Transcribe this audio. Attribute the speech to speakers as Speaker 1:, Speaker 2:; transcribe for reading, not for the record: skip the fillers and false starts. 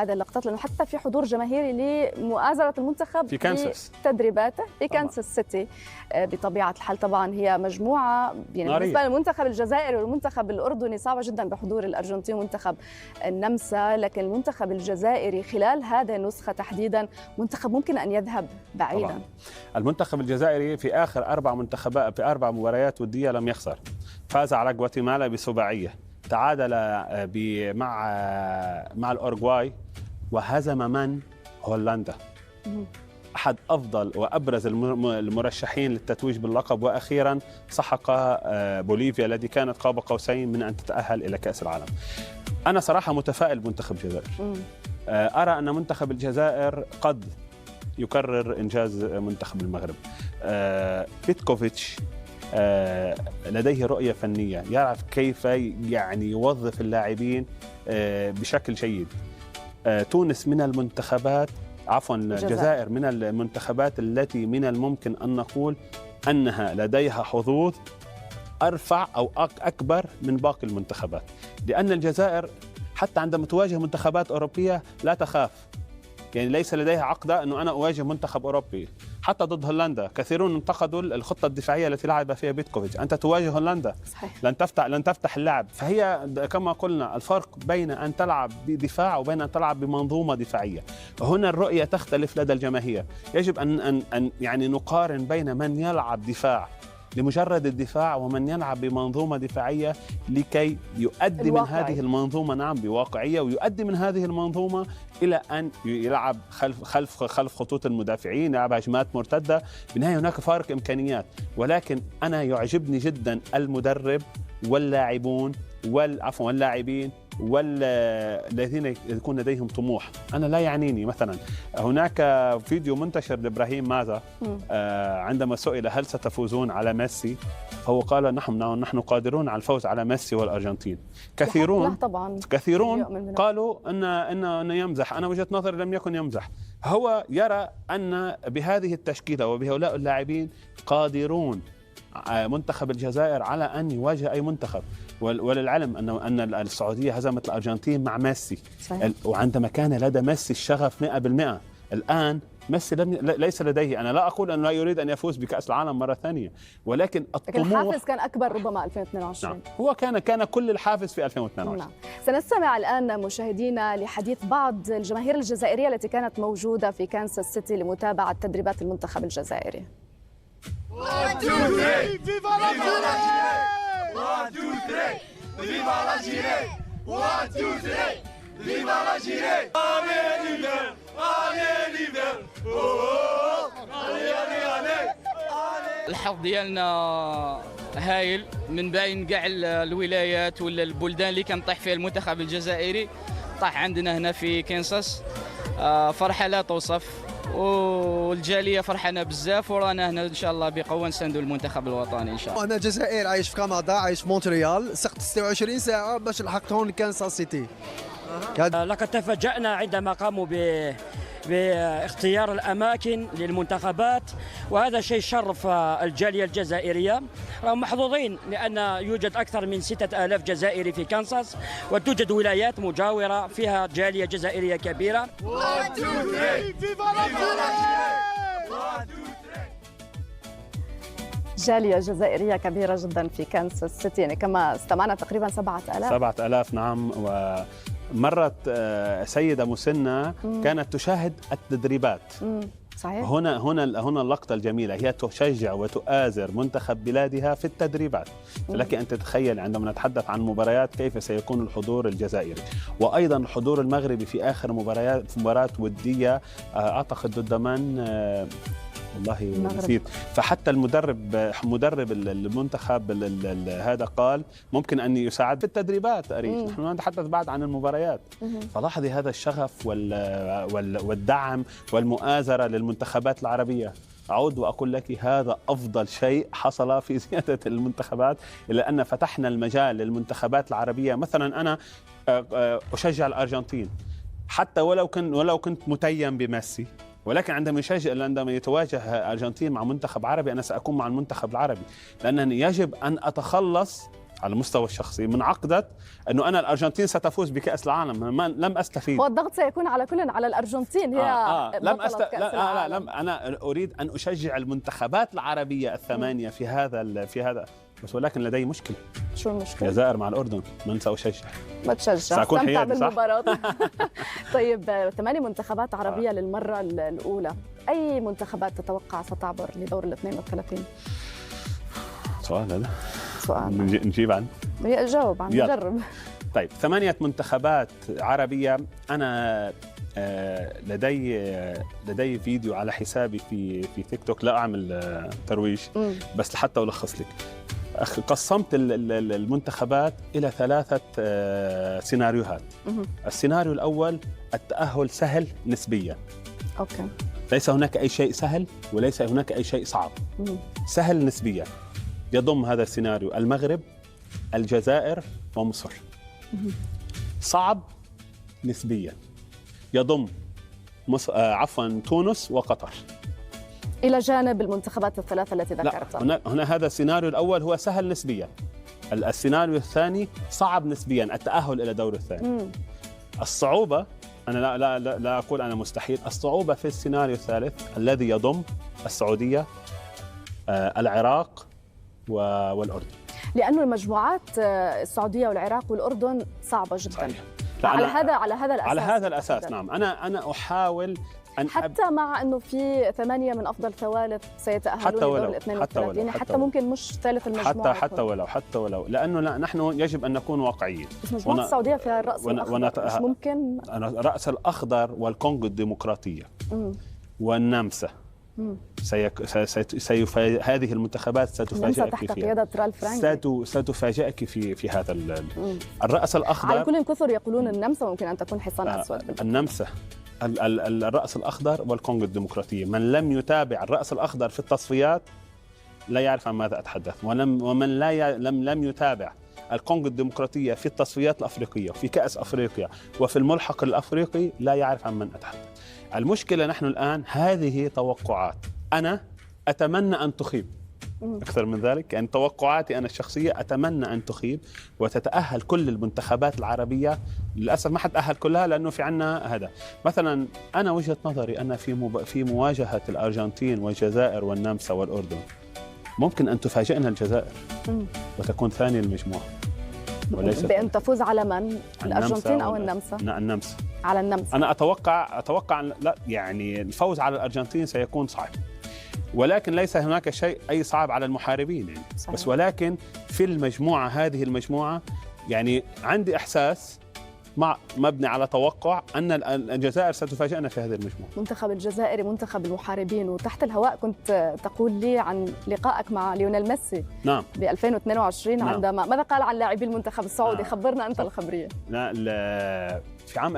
Speaker 1: هذا اللقطات، لأنه حتى في حضور جماهيري لمؤازرة المنتخب
Speaker 2: في كانساس،
Speaker 1: تدريباته في كانساس سيتي. بطبيعة الحال طبعا هي مجموعة يعني بالنسبة للمنتخب الجزائري والمنتخب الأردني صعبة جدا بحضور الأرجنتين ومنتخب النمسا، لكن المنتخب الجزائري خلال هذه النسخة تحديدا منتخب ممكن أن يذهب بعيدا.
Speaker 2: طبعا. المنتخب الجزائري في آخر 4 مباريات ودية لم يخسر، فاز على غواتيمالا بسباعية، تعادل مع الأورغواي، وهزم من؟ هولندا، أحد أفضل وأبرز المرشحين للتتويج باللقب، وأخيرا سحق بوليفيا التي كانت قاب قوسين من أن تتأهل إلى كأس العالم. أنا صراحة متفائل بمنتخب الجزائر، أرى أن منتخب الجزائر قد يكرر إنجاز منتخب المغرب. بيتكوفيتش لديه رؤية فنية، يعرف كيف يعني يوظف اللاعبين بشكل جيد. تونس من المنتخبات، عفوا الجزائر من المنتخبات التي من الممكن أن نقول أنها لديها حظوظ أرفع أو أكبر من باقي المنتخبات، لأن الجزائر حتى عندما تواجه منتخبات أوروبية لا تخاف، يعني ليس لديها عقدة أنه أنا أواجه منتخب أوروبي. حتى ضد هولندا كثيرون انتقدوا الخطة الدفاعية التي لعب فيها بيتكوفيتش، أنت تواجه هولندا
Speaker 1: صحيح.
Speaker 2: لن تفتح اللعب. فهي كما قلنا الفرق بين أن تلعب بدفاع وبين أن تلعب بمنظومة دفاعية. هنا الرؤية تختلف لدى الجماهير، يجب أن يعني نقارن بين من يلعب دفاع لمجرد الدفاع ومن يلعب بمنظومة دفاعية لكي يؤدي من هذه المنظومة بواقعية، ويؤدي من هذه المنظومة إلى أن يلعب خلف خطوط المدافعين، يلعب هجمات مرتدة. بالنهاية هناك فارق إمكانيات، ولكن أنا يعجبني جدا المدرب واللاعبون واللاعبين والذين يكون لديهم طموح. أنا لا يعنيني مثلا هناك فيديو منتشر لإبراهيم ماذا عندما سئل هل ستفوزون على ميسي، هو قال نحن قادرون على الفوز على ميسي والأرجنتين. كثيرون قالوا أنه يمزح. أنا وجهة نظري لم يكن يمزح، هو يرى أن بهذه التشكيلة وبهؤلاء اللاعبين قادرون منتخب الجزائر على أن يواجه أي منتخب. وللعلم أن السعودية هزمت الأرجنتين مع ميسي، وعندما كان لدى ميسي الشغف 100%. الآن ميسي ليس لديه، أنا لا أقول أنه لا يريد أن يفوز بكأس العالم مرة ثانية، ولكن الطموح،
Speaker 1: الحافز كان أكبر ربما 2022.
Speaker 2: نعم. هو كان كل الحافز في 2022.
Speaker 1: نعم. سنستمع الآن مشاهدينا لحديث بعض الجماهير الجزائرية التي كانت موجودة في كانساس سيتي لمتابعة تدريبات المنتخب الجزائري.
Speaker 3: 1 2 3 Viva l'Algérie! 1 2 3 Viva l'Algérie! 1 2 3 Viva l'Algérie! Allez l'hiver! Allez l'hiver! Allez!
Speaker 4: الحظ ديالنا هايل من بين كاع الولايات ولا البلدان اللي كنطيح فيها المنتخب الجزائري، طاح عندنا هنا في كانساس. فرحة لا توصف، والجاليه فرحانه بزاف، ورانا هنا ان شاء الله بقوه نساندوا المنتخب الوطني ان شاء الله.
Speaker 5: انا جزائر عايش في كندا، عايش في مونتريال، سقت 26 ساعه باش لحقت هون لكانساس سيتي.
Speaker 6: لقد تفاجأنا عندما قاموا باختيار الأماكن للمنتخبات، وهذا شيء شرف الجالية الجزائرية. هم محظوظين لأن يوجد أكثر من 6000 جزائري في كانساس، وتوجد ولايات مجاورة فيها جالية جزائرية كبيرة.
Speaker 3: 1 2 3 Viva l'Algérie! 1 2 3
Speaker 1: جالية جزائرية كبيرة جدا في كانساس سيتي، يعني كما استمعنا تقريبا 7000.
Speaker 2: نعم. ومرت سيدة مسنة كانت تشاهد التدريبات.
Speaker 1: صحيح.
Speaker 2: هنا اللقطة الجميلة، هي تشجع وتؤازر منتخب بلادها في التدريبات. فلك أن تتخيل عندما نتحدث عن مباريات كيف سيكون الحضور الجزائري، وأيضا الحضور المغربي في آخر مباراة ودية أعتقد ضد من والله نسيت. فحتى مدرب المنتخب هذا قال ممكن أن يساعد في التدريبات. نحن نتحدث بعد عن المباريات. فلاحظي هذا الشغف والدعم والمؤازرة للمنتخبات العربية. أعود وأقول لك هذا أفضل شيء حصل في زيادة المنتخبات، إلا أن فتحنا المجال للمنتخبات العربية. مثلا أنا أشجع الأرجنتين حتى ولو كنت متيم بميسي، ولكن عندما يتواجه الأرجنتين مع منتخب عربي أنا سأكون مع المنتخب العربي، لأنني يجب أن أتخلص على المستوى الشخصي من عقدة أنه أنا الأرجنتين ستفوز بكأس العالم، لم أستفيد.
Speaker 1: والضغط سيكون على كل، على الأرجنتين هي
Speaker 2: لم أنا أريد أن أشجع المنتخبات العربية الثمانية في هذا بس ولكن لدي مشكلة.
Speaker 1: شو المشكلة؟
Speaker 2: الجزائر مع الأردن، من سأشجع؟
Speaker 1: ما تشجع،
Speaker 2: استمتع
Speaker 1: بالمباراة. طيب 8 منتخبات عربية للمرة الأولى، أي منتخبات تتوقع ستعبر لدور ال 32؟
Speaker 2: سؤال هذا؟
Speaker 1: سؤال
Speaker 2: نجيب عنه؟
Speaker 1: جاوب عنه، نجرب.
Speaker 2: طيب 8 منتخبات عربية. أنا لدي فيديو على حسابي في تيك توك، لا أعمل ترويج بس لحتى ألخص لك. قسمت المنتخبات إلى 3 سيناريوهات. السيناريو الأول التأهل سهل نسبيا.
Speaker 1: أوكي.
Speaker 2: ليس هناك أي شيء سهل وليس هناك أي شيء صعب. سهل نسبيا يضم هذا السيناريو المغرب، الجزائر ومصر. صعب نسبيا يضم تونس وقطر،
Speaker 1: إلى جانب المنتخبات الثلاثة التي ذكرتها.
Speaker 2: هنا هذا السيناريو الأول هو سهل نسبيا. السيناريو الثاني صعب نسبيا، التأهل إلى دور الثاني. الصعوبة، أنا لا أقول أنا مستحيل، الصعوبة في السيناريو الثالث الذي يضم السعودية، العراق والأردن،
Speaker 1: لأنه المجموعات السعودية والعراق والأردن صعبة جدا.
Speaker 2: صحيح.
Speaker 1: على هذا
Speaker 2: الأساس نعم. أنا أحاول
Speaker 1: حتى مع أنه في 8 من أفضل ثوالث سيتأهلون لدور ال 32، يعني حتى ممكن مش ثالث المجموعة،
Speaker 2: حتى ولو لأنه نحن يجب أن نكون واقعيين.
Speaker 1: بس مجموعة السعودية فيها الرأس الأخضر، مش ممكن.
Speaker 2: الرأس الأخضر والكونغو الديمقراطية والنمسا هذه المنتخبات ستفاجئك
Speaker 1: تحت قيادة رالف فرانك،
Speaker 2: ستفاجئك في هذا الرأس الأخضر.
Speaker 1: على كل كثر يقولون النمسا ممكن أن تكون حصان أسود.
Speaker 2: النمسا، الرأس الأخضر والكونغو الديمقراطية. من لم يتابع الرأس الأخضر في التصفيات لا يعرف عن ماذا أتحدث، ومن لم يتابع الكونغو الديمقراطية في التصفيات الأفريقية وفي كأس أفريقيا وفي الملحق الأفريقي لا يعرف عن من أتحدث. المشكلة نحن الآن هذه توقعات، أنا أتمنى أن تخيب أكثر من ذلك، يعني توقعاتي أنا الشخصية أتمنى أن تخيب وتتأهل كل المنتخبات العربية. للأسف ما حتأهل كلها لأنه في عنا هذا. مثلا أنا وجهة نظري أن في مواجهة الأرجنتين والجزائر والنمسا والأردن ممكن أن تفاجئنا الجزائر وتكون ثاني المجموعة، وليس
Speaker 1: بأن تفوز على من؟ الأرجنتين أو النمسا؟
Speaker 2: النمسا.
Speaker 1: على النمسا.
Speaker 2: أنا أتوقع لا، يعني الفوز على الأرجنتين سيكون صعب، ولكن ليس هناك شيء أي صعب على المحاربين يعني. بس ولكن في المجموعة، هذه المجموعة، يعني عندي إحساس مبني على توقع أن الجزائر ستفاجئنا في هذه المجموعة.
Speaker 1: منتخب الجزائري منتخب المحاربين. وتحت الهواء كنت تقول لي عن لقائك مع ليونيل ميسي.
Speaker 2: نعم.
Speaker 1: ب 2022.
Speaker 2: نعم.
Speaker 1: عندما ماذا قال عن لاعبي المنتخب السعودي؟ خبرنا أنت الخبرية.
Speaker 2: لا، في عام